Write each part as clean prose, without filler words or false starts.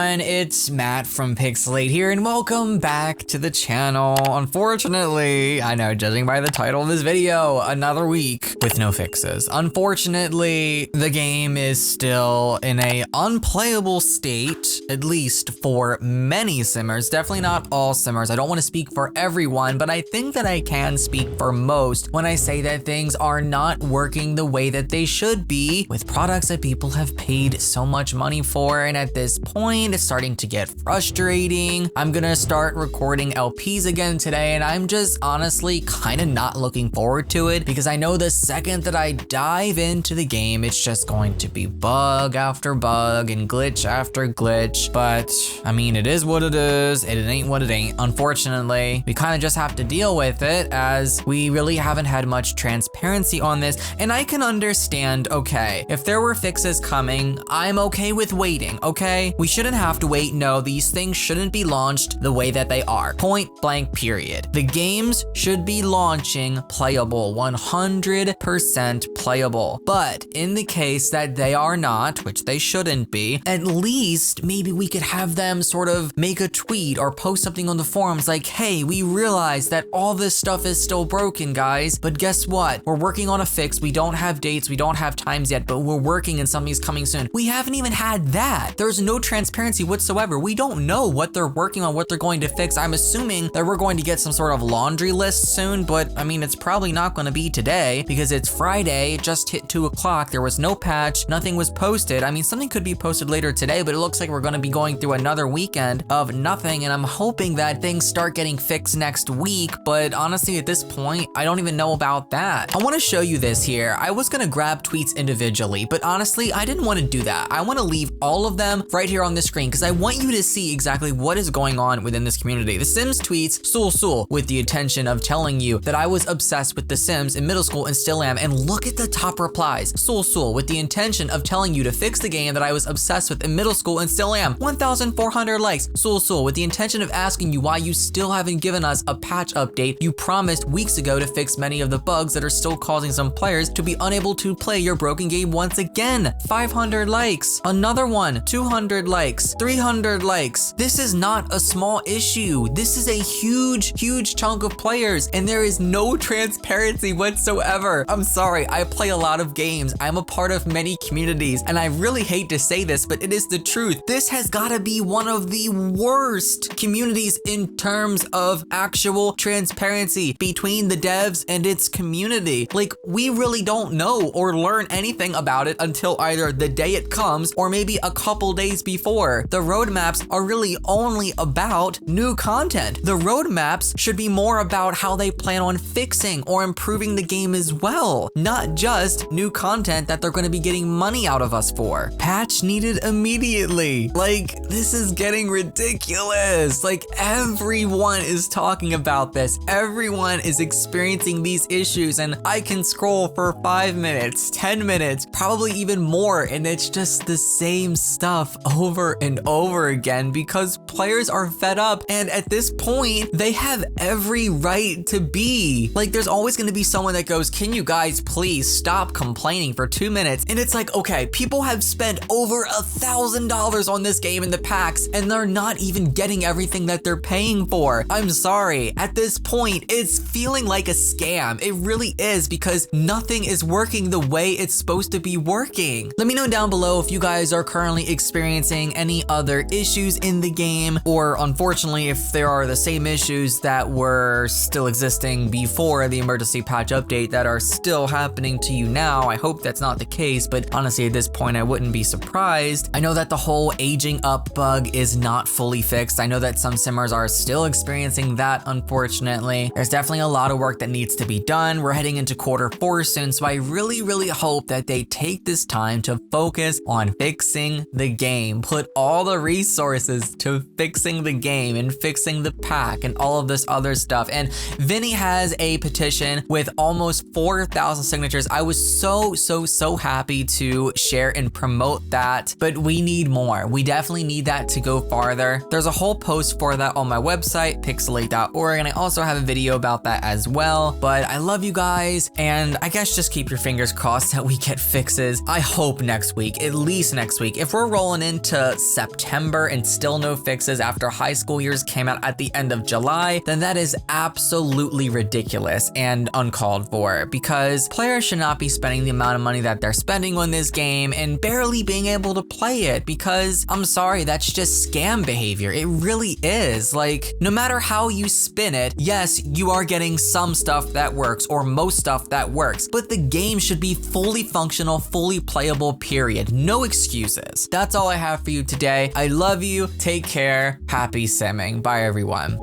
everyone, it's Matt from Pixelade here, and welcome back to the channel. Unfortunately, I know, judging by the title of this video, another week with no fixes. Unfortunately, the game is still in a unplayable state, at least for many simmers. Definitely not all simmers. I don't want to speak for everyone, but I think that I can speak for most when I say that things are not working the way that they should be with products that people have paid so much money for, and at this point it's starting to get frustrating. I'm gonna start recording LPs again today, and I'm just honestly kind of not looking forward to it because I know the second that I dive into the game, it's just going to be bug after bug and glitch after glitch. But I mean, it is what it is, and it ain't what it ain't. Unfortunately, we kind of just have to deal with it as we really haven't had much transparency on this. And I can understand, okay, if there were fixes coming, I'm okay with waiting, okay? We shouldn't have to wait. No, these things shouldn't be launched the way that they are. Point blank period. The games should be launching playable, 100% playable. But in the case that they are not, which they shouldn't be, at least maybe we could have them sort of make a tweet or post something on the forums like, hey, we realize that all this stuff is still broken, guys, but guess what? We're working on a fix. We don't have dates, we don't have times yet, but we're working and something's coming soon. We haven't even had that. There's no transparency whatsoever. We don't know what they're working on, what they're going to fix. I'm assuming that we're going to get some sort of laundry list soon, but I mean, it's probably not going to be today because it's Friday. It just hit 2 o'clock. There was no patch. Nothing was posted. I mean, something could be posted later today, but it looks like we're going to be going through another weekend of nothing, and I'm hoping that things start getting fixed next week, but honestly, at this point, I don't even know about that. I want to show you this here. I was going to grab tweets individually, but honestly, I didn't want to do that. I want to leave all of them right here on the screen because I want you to see exactly what is going on within this community. The Sims tweets Sul with the intention of telling you that I was obsessed with The Sims in middle school and still am, and look at the top replies. Sul with the intention of telling you to fix the game that I was obsessed with in middle school and still am. 1,400 likes. Sul with the intention of asking you why you still haven't given us a patch update. You promised weeks ago to fix many of the bugs that are still causing some players to be unable to play your broken game once again. 500 likes. Another one. 200 likes. 300 likes. This is not a small issue. This is a huge chunk of players, and there is no transparency whatsoever. I'm sorry, I play a lot of games. I'm a part of many communities, and I really hate to say this, but it is the truth. This has got to be one of the worst communities in terms of actual transparency between the devs and its community. Like, we really don't know or learn anything about it until either the day it comes or maybe a couple days before. The roadmaps are really only about new content. The roadmaps should be more about how they plan on fixing or improving the game as well, not just new content that they're going to be getting money out of us for. Patch needed immediately. Like, this is getting ridiculous. Like, everyone is talking about this. Everyone is experiencing these issues, and I can scroll for 5 minutes, 10 minutes, probably even more, and it's just the same stuff over and over again because players are fed up, and at this point, they have every right to be. Like, there's always going to be someone that goes, can you guys please stop complaining for 2 minutes? And it's like, okay, people have spent over $1,000 on this game in the packs, and they're not even getting everything that they're paying for. I'm sorry, at this point, it's feeling like a scam. It really is, because nothing is working the way it's supposed to be working. Let me know down below if you guys are currently experiencing any other issues in the game, or unfortunately, if there are the same issues that were still existing before the emergency patch update that are still happening to you now. I hope that's not the case, but honestly, at this point, I wouldn't be surprised. I know that the whole aging up bug is not fully fixed. I know that some simmers are still experiencing that, unfortunately. There's definitely a lot of work that needs to be done. We're heading into Q4 soon, so I really hope that they take this time to focus on fixing the game, put all the resources to fixing the game and fixing the pack and all of this other stuff. And Vinny has a petition with almost 4,000 signatures. I was so happy to share and promote that, but we need more. We definitely need that to go farther. There's a whole post for that on my website, pixelade.org, and I also have a video about that as well. But I love you guys, and I guess just keep your fingers crossed that we get fixes. I hope next week, at least next week. If we're rolling into September and still no fixes after high school years came out at the end of July, then that is absolutely ridiculous and uncalled for, because players should not be spending the amount of money that they're spending on this game and barely being able to play it, because I'm sorry, that's just scam behavior. It really is. Like, no matter how you spin it, yes, you are getting some stuff that works or most stuff that works, but the game should be fully functional, fully playable, period. No excuses. That's all I have for you today. I love you. Take care. Happy simming. Bye, everyone.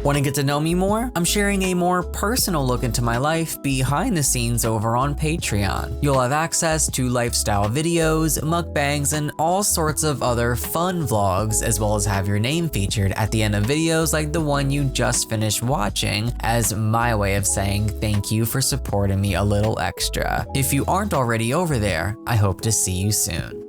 Want to get to know me more? I'm sharing a more personal look into my life behind the scenes over on Patreon. You'll have access to lifestyle videos, mukbangs, and all sorts of other fun vlogs, as well as have your name featured at the end of videos like the one you just finished watching, as my way of saying thank you for supporting me a little extra. If you aren't already over there, I hope to see you soon.